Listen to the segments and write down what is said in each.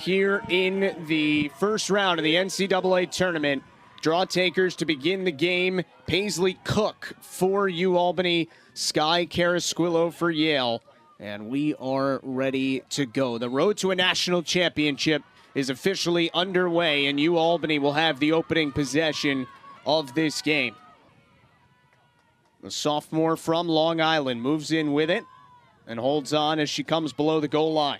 here in the first round of the NCAA tournament. Draw takers to begin the game: Paisley Cook for UAlbany, Sky Carasquillo for Yale. And we are ready to go. The road to a national championship is officially underway, and UAlbany will have the opening possession of this game. The sophomore from Long Island moves in with it and holds on as she comes below the goal line.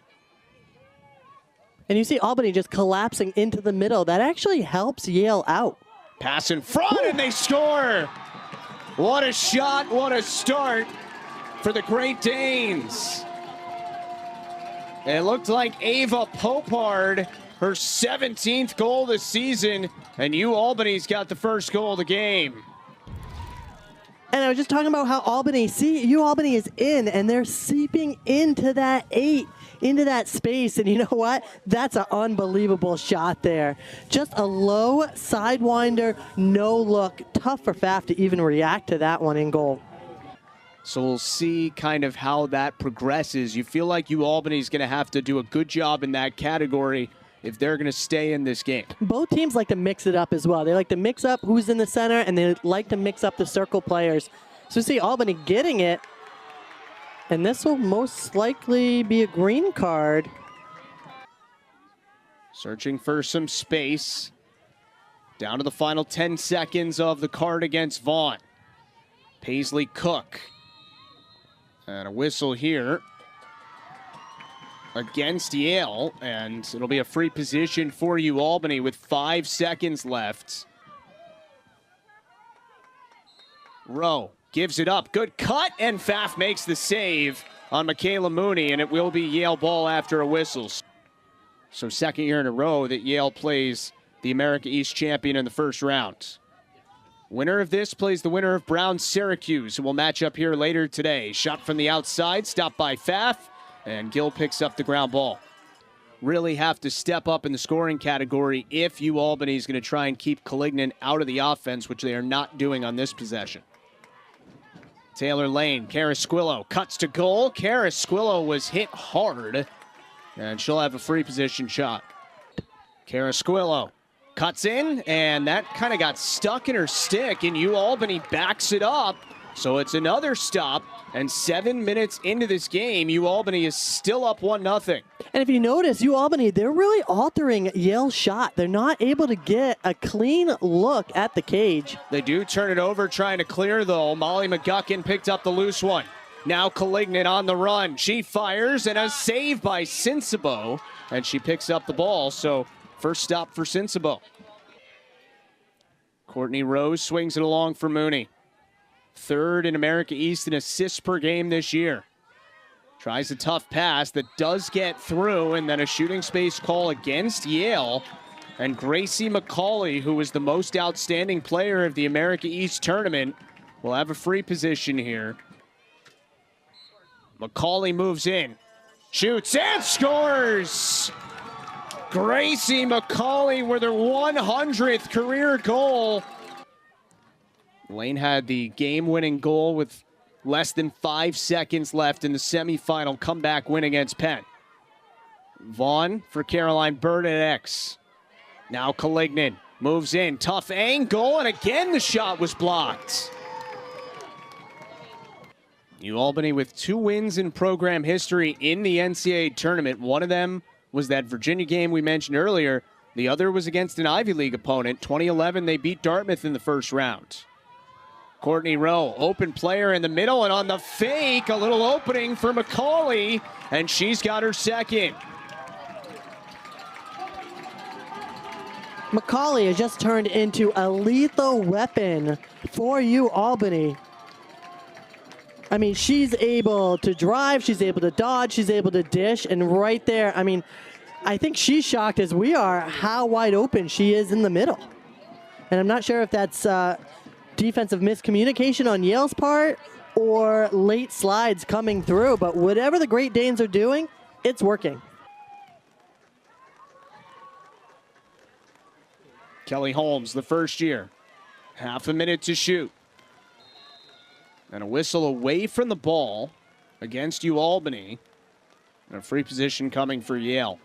And you see Albany just collapsing into the middle. That actually helps Yale out. Pass in front, and they score! What a shot, what a start for the Great Danes. It looked like Ava Popard, her 17th goal this season, and UAlbany's got the first goal of the game. And I was just talking about how UAlbany is in, and they're seeping into that 8, into that space. And you know what? That's an unbelievable shot there. Just a low sidewinder, no look. Tough for Pfaff to even react to that one in goal. So we'll see kind of how that progresses. You feel like UAlbany's going to have to do a good job in that category if they're going to stay in this game. Both teams like to mix it up as well. They like to mix up who's in the center, and they like to mix up the circle players. So we see Albany getting it, and this will most likely be a green card. Searching for some space. Down to the final 10 seconds of the card against Vaughn. Paisley Cook. And a whistle here against Yale, and it'll be a free position for UAlbany with 5 seconds left. Rowe gives it up. Good cut, and Pfaff makes the save on Michaela Mooney, and it will be Yale ball after a whistle. So second year in a row that Yale plays the America East champion in the first round. Winner of this plays the winner of Brown-Syracuse, who will match up here later today. Shot from the outside, stopped by Pfaff, and Gill picks up the ground ball. Really have to step up in the scoring category if UAlbany is going to try and keep Collignon out of the offense, which they are not doing on this possession. Taylor Lane, Carasquillo cuts to goal. Carasquillo was hit hard, and she'll have a free position shot. Carasquillo cuts in, and that kind of got stuck in her stick, and UAlbany backs it up. So it's another stop, and 7 minutes into this game, UAlbany is still up 1-0. And if you notice, UAlbany, they're really altering Yale's shot. They're not able to get a clean look at the cage. They do turn it over, trying to clear, though. Molly McGuckin picked up the loose one. Now Collignon on the run. She fires, and a save by Sinsabo, and she picks up the ball. So first stop for Sinsabo. Courtney Rose swings it along for Mooney. Third in America East in assists per game this year. Tries a tough pass that does get through, and then a shooting space call against Yale. And Gracie McCauley, who was the most outstanding player of the America East tournament, will have a free position here. McCauley moves in, shoots and scores! Gracie McCauley with her 100th career goal. Lane had the game-winning goal with less than 5 seconds left in the semifinal comeback win against Penn. Vaughn for Caroline Bernadette. Now Collignon moves in. Tough angle, and again the shot was blocked. UAlbany with 2 wins in program history in the NCAA tournament. One of them was that Virginia game we mentioned earlier. The other was against an Ivy League opponent. 2011, they beat Dartmouth in the first round. Courtney Rowe, open player in the middle, and on the fake, a little opening for McCauley, and she's got her second. McCauley has just turned into a lethal weapon for UAlbany. I mean, she's able to drive, she's able to dodge, she's able to dish, and right there, I mean, I think she's shocked as we are how wide open she is in the middle. And I'm not sure if that's defensive miscommunication on Yale's part or late slides coming through, but whatever the Great Danes are doing, it's working. Kelly Holmes, the first year. Half a minute to shoot. And a whistle away from the ball against UAlbany. And a free position coming for Yale.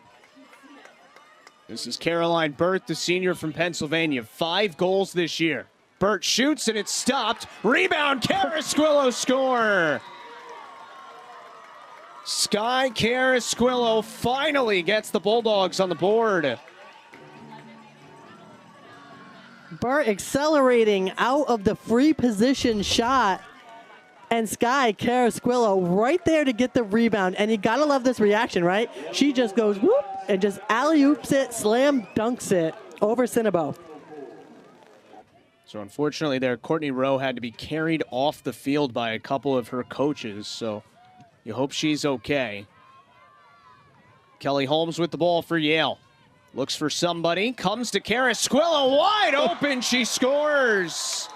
This is Caroline Burt, the senior from Pennsylvania. 5 goals this year. Burt shoots and it's stopped. Rebound, Carasquillo score! Sky Carasquillo finally gets the Bulldogs on the board. Burt accelerating out of the free position shot. And Sky Carasquillo right there to get the rebound. And you gotta love this reaction, right? She just goes whoop and just alley-oops it, slam dunks it over Cinnabo. So unfortunately there, Courtney Rowe had to be carried off the field by a couple of her coaches. So you hope she's okay. Kelly Holmes with the ball for Yale. Looks for somebody, comes to Carasquillo, wide open, she scores!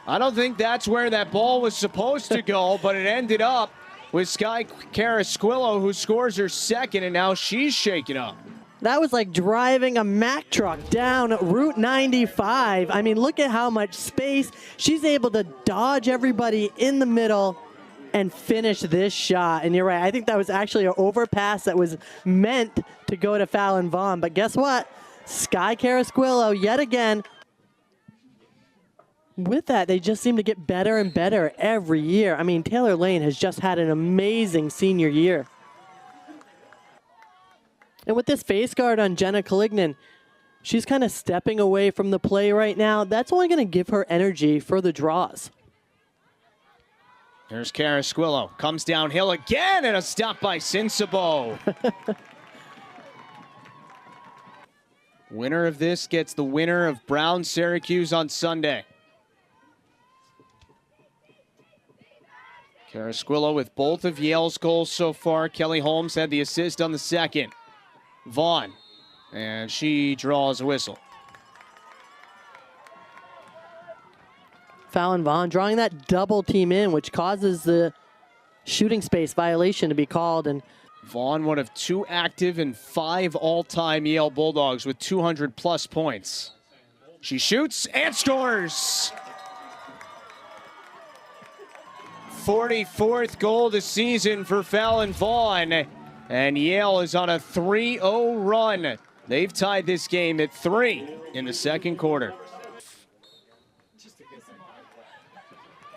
I don't think that's where that ball was supposed to go, but it ended up with Sky Carasquillo, who scores her second, and now she's shaken up. That was like driving a Mack truck down Route 95. I mean, look at how much space. She's able to dodge everybody in the middle and finish this shot. And you're right, I think that was actually an overpass that was meant to go to Fallon Vaughn. But guess what? Sky Carasquillo, yet again, with that, they just seem to get better and better every year. I mean, Taylor Lane has just had an amazing senior year. And with this face guard on Jenna Calignan, she's kind of stepping away from the play right now. That's only going to give her energy for the draws. There's Carasquillo, comes downhill again, and a stop by Cinsabo. Winner of this gets the winner of Brown-Syracuse on Sunday. Carasquillo with both of Yale's goals so far. Kelly Holmes had the assist on the second. Vaughn, and she draws a whistle. Fallon Vaughn drawing that double team in, which causes the shooting space violation to be called. And Vaughn, one of 2 active and 5 all-time Yale Bulldogs with 200-plus points. She shoots and scores! 44th goal this season for Fallon Vaughn. And Yale is on a 3-0 run. They've tied this game at 3 in the second quarter.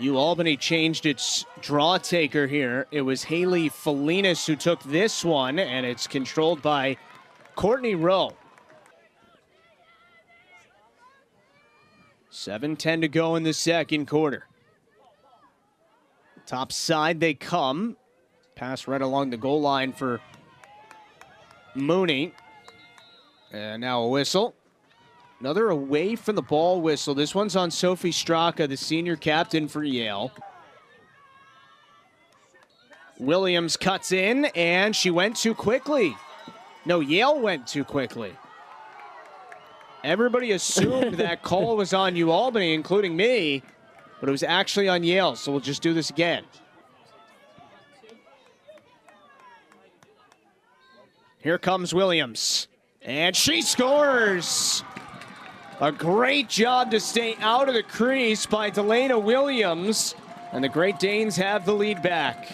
Albany changed its draw taker here. It was Haley Felinas who took this one, and it's controlled by Courtney Rowe. 7:10 to go in the second quarter. Top side they come. Pass right along the goal line for Mooney. And now a whistle. Another away from the ball whistle. This one's on Sophie Straka, the senior captain for Yale. Williams cuts in, and she went too quickly. No, Yale went too quickly. Everybody assumed that call was on Albany, including me, but it was actually on Yale, so we'll just do this again. Here comes Williams, and she scores! A great job to stay out of the crease by Delana Williams, and the Great Danes have the lead back.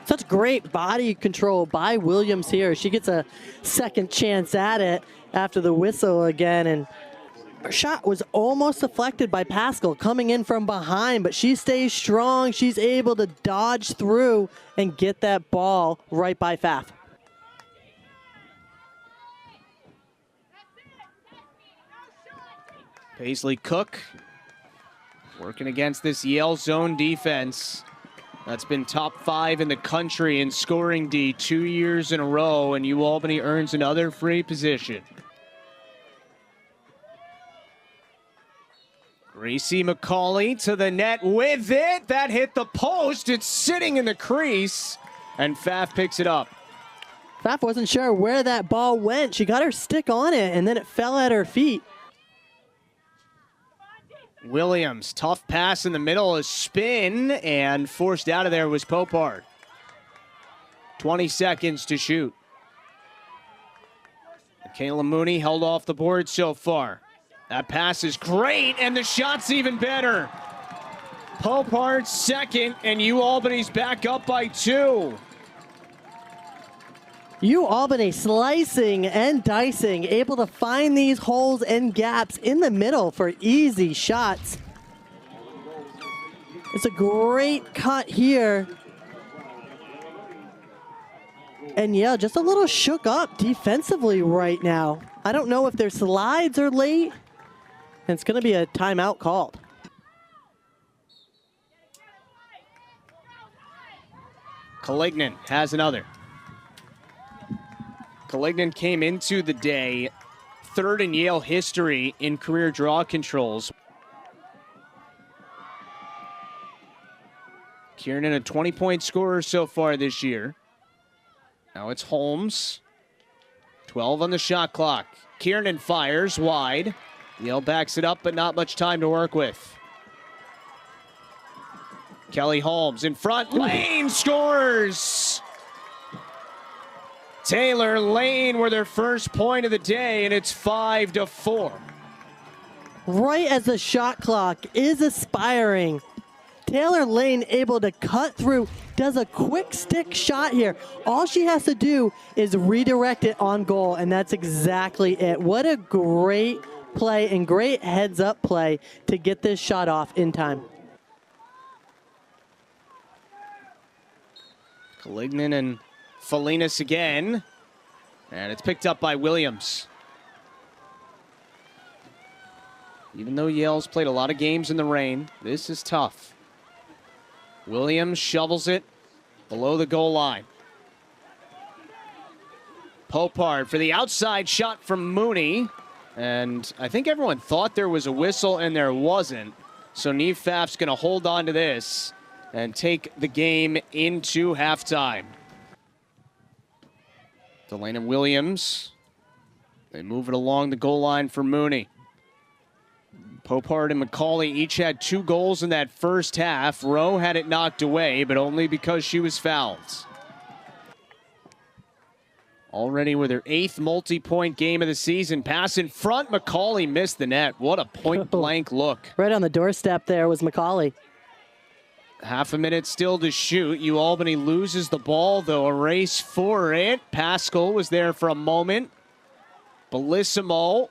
Such great body control by Williams here. She gets a second chance at it after the whistle again, and her shot was almost deflected by Pascal coming in from behind, but she stays strong. She's able to dodge through and get that ball right by Faf. Paisley Cook working against this Yale zone defense that's been top 5 in the country in scoring D 2 years in a row, and Albany earns another free position. Gracie McCauley to the net with it. That hit the post. It's sitting in the crease, and Faf picks it up. Faf wasn't sure where that ball went. She got her stick on it, and then it fell at her feet. Williams, tough pass in the middle, a spin, and forced out of there was Popard. 20 seconds to shoot. Kayla Mooney held off the board so far. That pass is great, and the shot's even better. Popard's second, and Albany's back up by 2. U Albany slicing and dicing, able to find these holes and gaps in the middle for easy shots. It's a great cut here. And yeah, just a little shook up defensively right now. I don't know if their slides are late. And it's going to be a timeout called. Collignon has another. Collignon came into the day third in Yale history in career draw controls. Kiernan, a 20-point scorer so far this year. Now it's Holmes. 12 on the shot clock. Kiernan fires wide. Yale backs it up, but not much time to work with. Kelly Holmes in front. Lane scores! Taylor Lane with their first point of the day, and it's 5-4. Right as the shot clock is expiring, Taylor Lane able to cut through, does a quick stick shot here. All she has to do is redirect it on goal, and that's exactly it. What a great play and great heads-up play to get this shot off in time. Collignon and Felinas again, and it's picked up by Williams. Even though Yale's played a lot of games in the rain, this is tough. Williams shovels it below the goal line. Popard for the outside shot from Mooney. And I think everyone thought there was a whistle, and there wasn't. So Neve Pfaff's going to hold on to this and take the game into halftime. Delaney Williams. They move it along the goal line for Mooney. Popard and McCauley each had 2 goals in that first half. Rowe had it knocked away, but only because she was fouled. Already with her 8th multi-point game of the season. Pass in front, McCauley missed the net. What a point-blank look. Right on the doorstep there was McCauley. Half a minute still to shoot. U Albany loses the ball, though. A race for it. Pascal was there for a moment. Bellissimo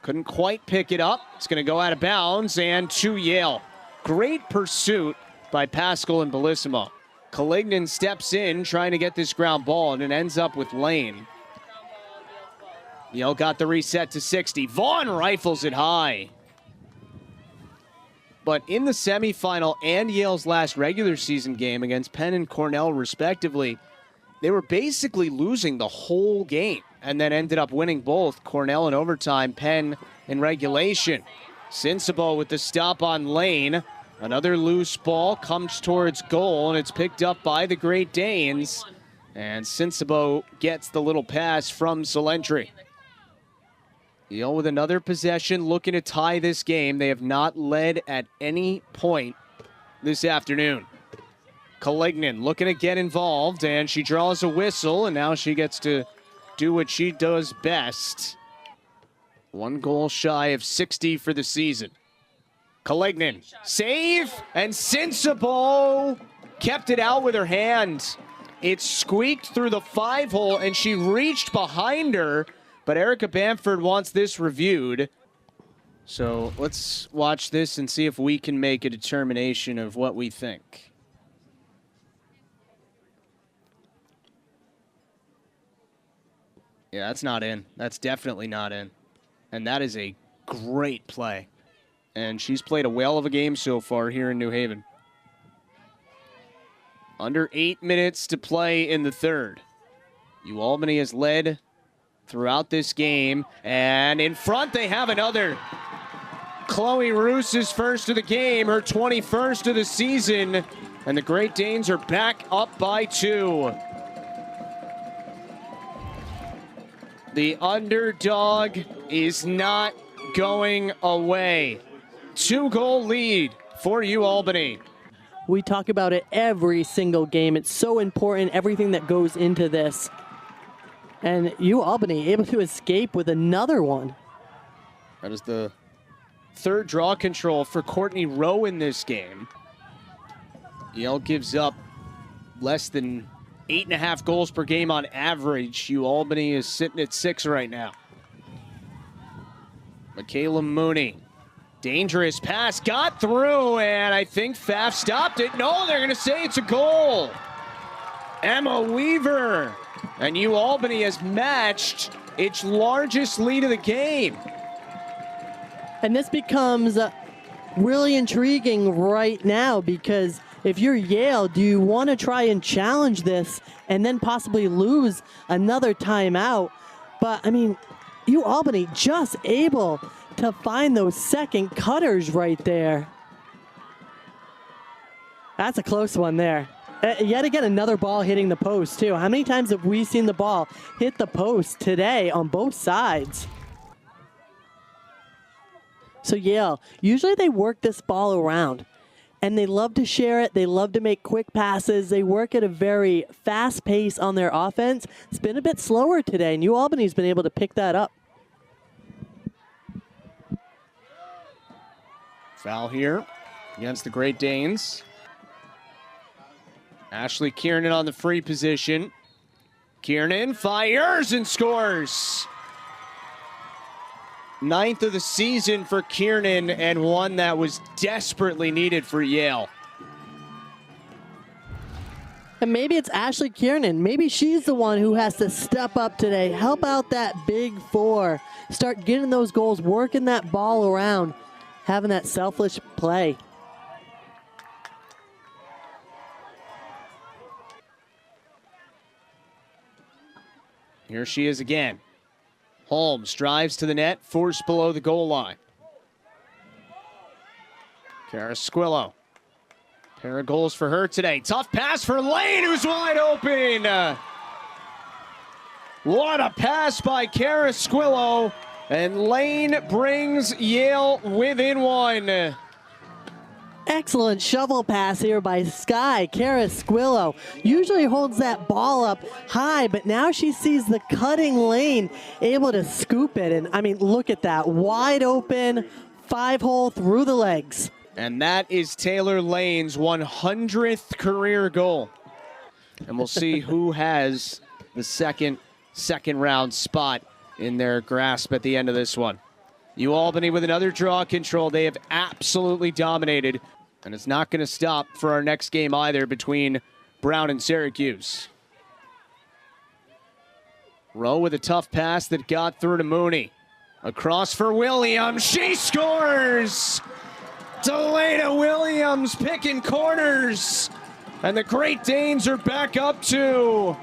couldn't quite pick it up. It's going to go out of bounds and to Yale. Great pursuit by Pascal and Bellissimo. Collignon steps in trying to get this ground ball, and it ends up with Lane. Yale got the reset to 60. Vaughn rifles it high. But in the semifinal and Yale's last regular season game against Penn and Cornell, respectively, they were basically losing the whole game and then ended up winning both. Cornell in overtime, Penn in regulation. Sinsabo with the stop on Lane. Another loose ball comes towards goal, and it's picked up by the Great Danes. And Sinsabo gets the little pass from Solentry. Yale with another possession, looking to tie this game. They have not led at any point this afternoon. Collignon looking to get involved, and she draws a whistle, and now she gets to do what she does best. 1 goal shy of 60 for the season. Collignon, save, and Sinsabo kept it out with her hand. It squeaked through the 5-hole, and she reached behind her, but Erica Bamford wants this reviewed. So let's watch this and see if we can make a determination of what we think. Yeah, that's not in. That's definitely not in. And that is a great play. And she's played a whale of a game so far here in New Haven. Under 8 minutes to play in the third. U Albany has led throughout this game. And in front they have another. Chloe Roos's first of the game, her 21st of the season. And the Great Danes are back up by 2. The underdog is not going away. 2-goal lead for U Albany. We talk about it every single game. It's so important, everything that goes into this. And U Albany able to escape with another one. That is the 3rd draw control for Courtney Rowe in this game. Yale gives up less than 8.5 goals per game on average. Albany is sitting at 6 right now. Michaela Mooney. Dangerous pass, got through, and I think Pfaff stopped it. No, they're going to say it's a goal. Emma Weaver. And Albany has matched its largest lead of the game. And this becomes really intriguing right now, because if you're Yale, do you want to try and challenge this and then possibly lose another timeout? But, I mean, Albany just able to find those second cutters right there. That's a close one there. Yet again, another ball hitting the post, too. How many times have we seen the ball hit the post today on both sides? So Yale, usually they work this ball around, and they love to share it. They love to make quick passes. They work at a very fast pace on their offense. It's been a bit slower today, and Albany's been able to pick that up. Foul here against the Great Danes. Ashley Kiernan on the free position. Kiernan fires and scores. 9th of the season for Kiernan, and one that was desperately needed for Yale. And maybe it's Ashley Kiernan. Maybe she's the one who has to step up today, help out that big four, start getting those goals, working that ball around, having that selfless play. Here she is again. Holmes drives to the net, forced below the goal line. Carasquillo. Pair of goals for her today. Tough pass for Lane, who's wide open. What a pass by Carasquillo. And Lane brings Yale within one. Excellent shovel pass here by Sky Carasquillo. Usually holds that ball up high, but now she sees the cutting Lane, able to scoop it. And I mean, look at that, wide open, 5-hole through the legs. And that is Taylor Lane's 100th career goal. And we'll see who has the second round spot in their grasp at the end of this one. Albany with another draw control. They have absolutely dominated, and it's not going to stop for our next game either between Brown and Syracuse. Rowe with a tough pass that got through to Mooney. Across for Williams. She scores! Delana Williams picking corners. And the Great Danes are back up 2.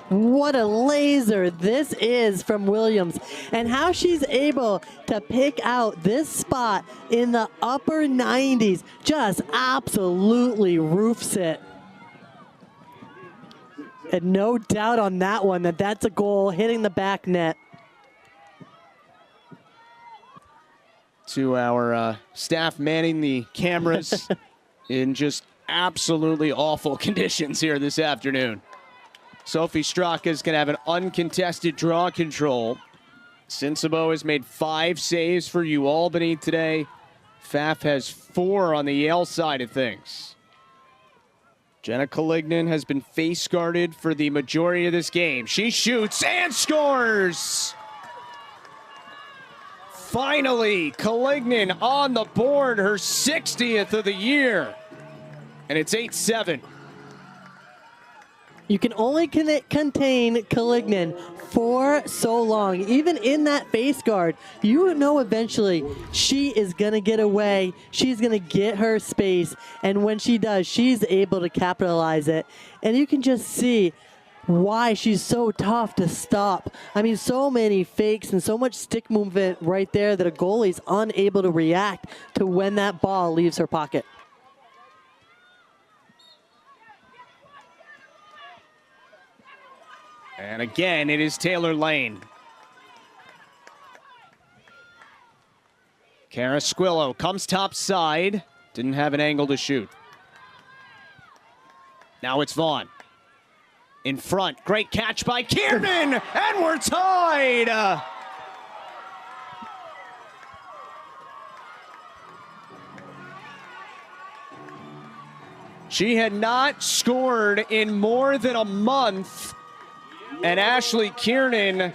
What a laser this is from Williams, and how she's able to pick out this spot in the upper 90s. Just absolutely roofs it. And no doubt on that one that that's a goal hitting the back net. To our staff manning the cameras in just absolutely awful conditions here this afternoon. Sophie Straka is going to have an uncontested draw control. Sinsabo has made 5 saves for Albany today. Pfaff has 4 on the Yale side of things. Jenna Collignan has been face guarded for the majority of this game. She shoots and scores! Finally, Collignan on the board, her 60th of the year. And it's 8-7. You can only contain Collignan for so long. Even in that face guard, you know eventually she is going to get away. She's going to get her space. And when she does, she's able to capitalize it. And you can just see why she's so tough to stop. I mean, so many fakes and so much stick movement right there that a goalie's unable to react to when that ball leaves her pocket. And again, it is Taylor Lane. Carasquillo comes top side. Didn't have an angle to shoot. Now it's Vaughn. In front. Great catch by Kiernan. And we're tied. She had not scored in more than a month, and Ashley Kiernan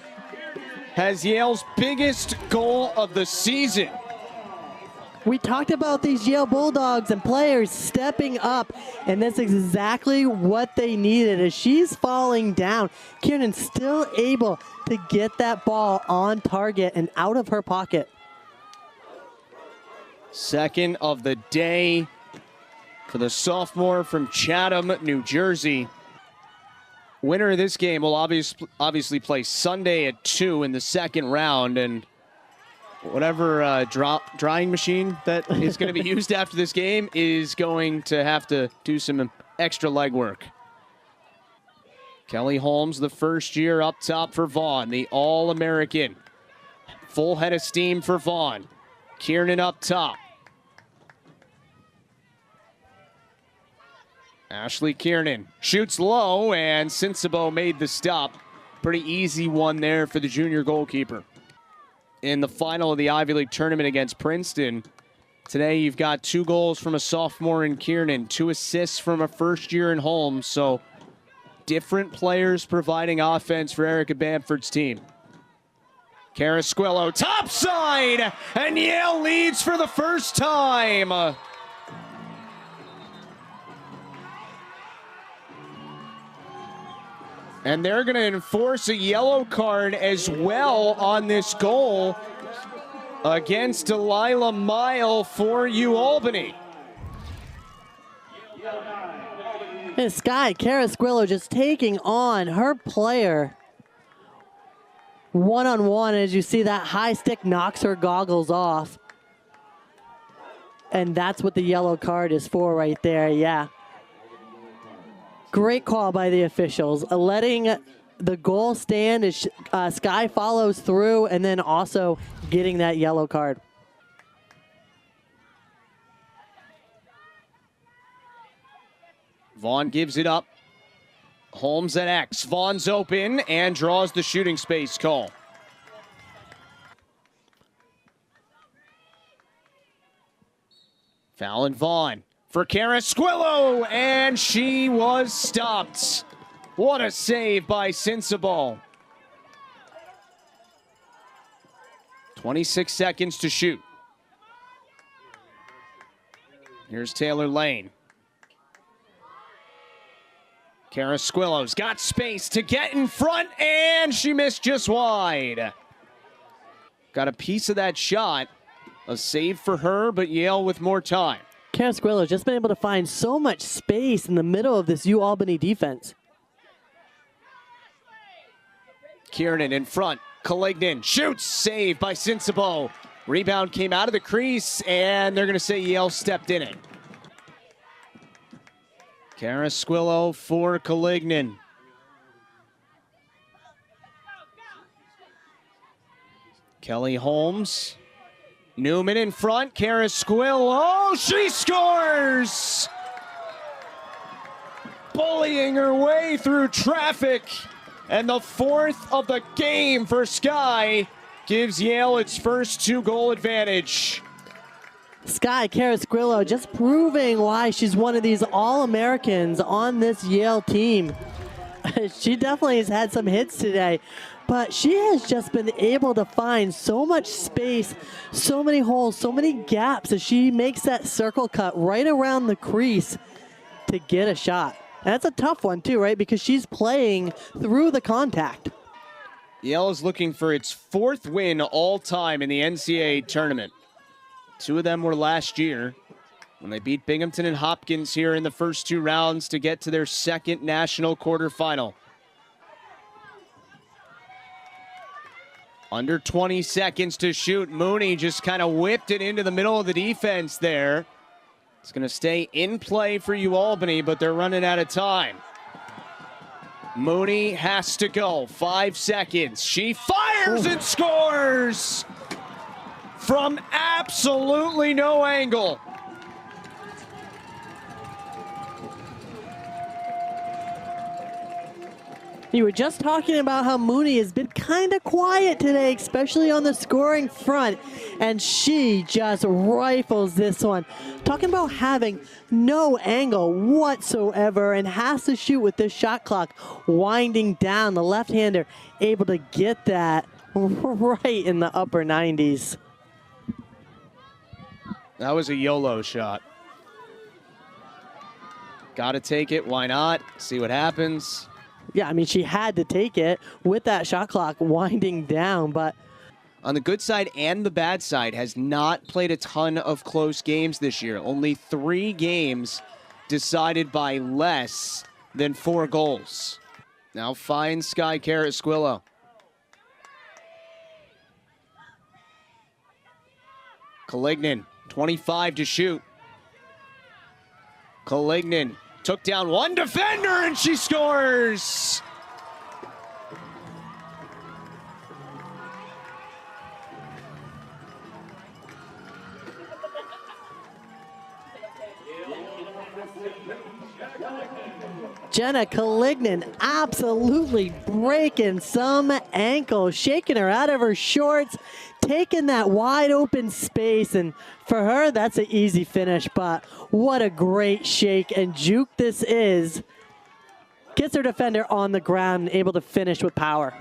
has Yale's biggest goal of the season. We talked about these Yale Bulldogs and players stepping up, and that's exactly what they needed. As she's falling down, Kiernan's still able to get that ball on target and out of her pocket. Second of the day for the sophomore from Chatham, New Jersey. Winner of this game will obviously play Sunday at 2 in the second round, and whatever drying machine that is going to be used after this game is going to have to do some extra legwork. Kelly Holmes, the first year up top for Vaughn, the All-American. Full head of steam for Vaughn. Kiernan up top. Ashley Kiernan shoots low, and Sinsabo made the stop. Pretty easy one there for the junior goalkeeper. In the final of the Ivy League tournament against Princeton, today you've got 2 goals from a sophomore in Kiernan, 2 assists from a first year in Holmes, so different players providing offense for Erica Bamford's team. Carasquillo, topside, and Yale leads for the first time. And they're going to enforce a yellow card as well on this goal against Delilah Mile for Albany. And Sky Carasquillo just taking on her player one-on-one. As you see, that high stick knocks her goggles off. And that's what the yellow card is for right there, yeah. Great call by the officials, letting the goal stand as Sky follows through, and then also getting that yellow card. Vaughn gives it up. Holmes at X. Vaughn's open and draws the shooting space call. Fallon Vaughn for Carasquillo, and she was stopped. What a save by Sinsabo. 26 seconds to shoot. Here's Taylor Lane. Carasquillo's got space to get in front, and she missed just wide. Got a piece of that shot. A save for her, but Yale with more time. Carasquillo just been able to find so much space in the middle of this Albany defense. Kiernan in front. Collignan shoots. Save by Sinsabo. Rebound came out of the crease, and they're going to say Yale stepped in it. Carasquillo for Collignan. Kelly Holmes. Newman in front. Carasquillo. She scores! Bullying her way through traffic. And the 4th of the game for Sky gives Yale its first 2-goal advantage. Sky Carasquillo just proving why she's one of these All-Americans on this Yale team. She definitely has had some hits today, but she has just been able to find so much space, so many holes, so many gaps as she makes that circle cut right around the crease to get a shot. And that's a tough one too, right? Because she's playing through the contact. Yale is looking for its 4th win all time in the NCAA tournament. 2 of them were last year when they beat Binghamton and Hopkins here in the first 2 rounds to get to their 2nd national quarterfinal. Under 20 seconds to shoot. Mooney just kind of whipped it into the middle of the defense there. It's going to stay in play for Albany, but they're running out of time. Mooney has to go. 5 seconds. She fires and scores from absolutely no angle. You were just talking about how Mooney has been kind of quiet today, especially on the scoring front, and she just rifles this one. Talking about having no angle whatsoever and has to shoot with this shot clock winding down. The left-hander able to get that right in the upper 90s. That was a YOLO shot. Got to take it. Why not? See what happens. Yeah, I mean, she had to take it with that shot clock winding down, but on the good side and the bad side, has not played a ton of close games this year. Only 3 games decided by less than 4 goals. Now finds Sky Carrasquillo. Collignon, 25 to shoot. Collignon took down one defender and she scores! Jenna Collignon absolutely breaking some ankles, shaking her out of her shorts, taking that wide open space, and for her, that's an easy finish, but what a great shake and juke this is. Gets her defender on the ground and able to finish with power.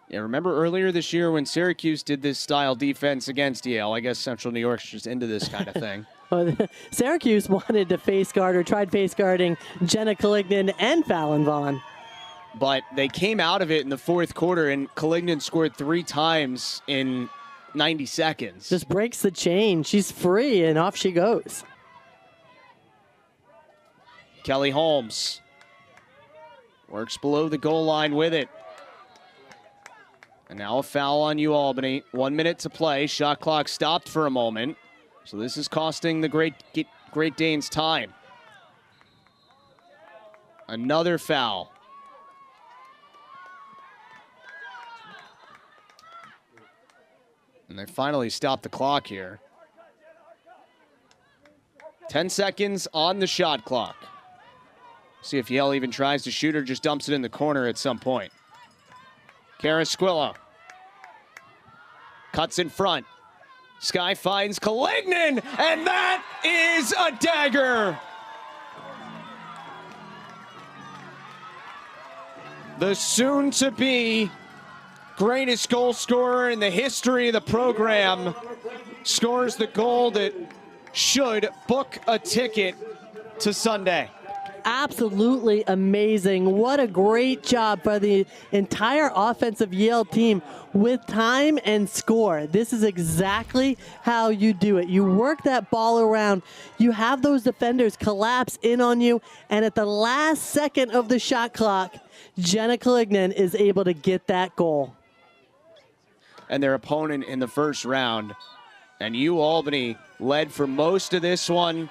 Yeah, remember earlier this year when Syracuse did this style defense against Yale? I guess Central New York's just into this kind of thing. Well, Syracuse wanted to face guard or tried face guarding Jenna Collignon and Fallon Vaughn. But they came out of it in the 4th quarter, and Collignon scored 3 times in 90 seconds. Just breaks the chain. She's free, and off she goes. Kelly Holmes works below the goal line with it. And now a foul on Albany. 1 minute to play. Shot clock stopped for a moment. So this is costing the Great Danes time. Another foul. And they finally stopped the clock here. 10 seconds on the shot clock. See if Yale even tries to shoot or just dumps it in the corner at some point. Carrasquillo cuts in front. Sky finds Collignon, and that is a dagger. The soon-to-be greatest goal scorer in the history of the program scores the goal that should book a ticket to Sunday. Absolutely amazing. What a great job by the entire offensive Yale team with time and score. This is exactly how you do it. You work that ball around. You have those defenders collapse in on you, and at the last second of the shot clock, Jenna Collignon is able to get that goal. And their opponent in the first round. And Albany led for most of this one.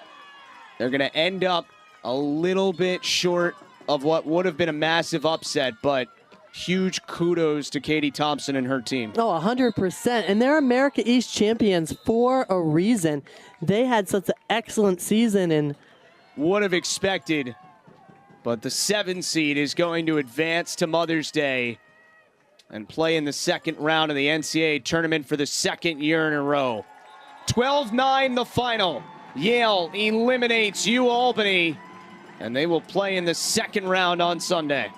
They're going to end up a little bit short of what would have been a massive upset, but huge kudos to Katie Thompson and her team. Oh, 100%. And they're America East champions for a reason. They had such an excellent season and would have expected, but the 7 seed is going to advance to Mother's Day and play in the 2nd round of the NCAA tournament for the 2nd year in a row. 12-9 the final. Yale eliminates Albany, and they will play in the 2nd round on Sunday.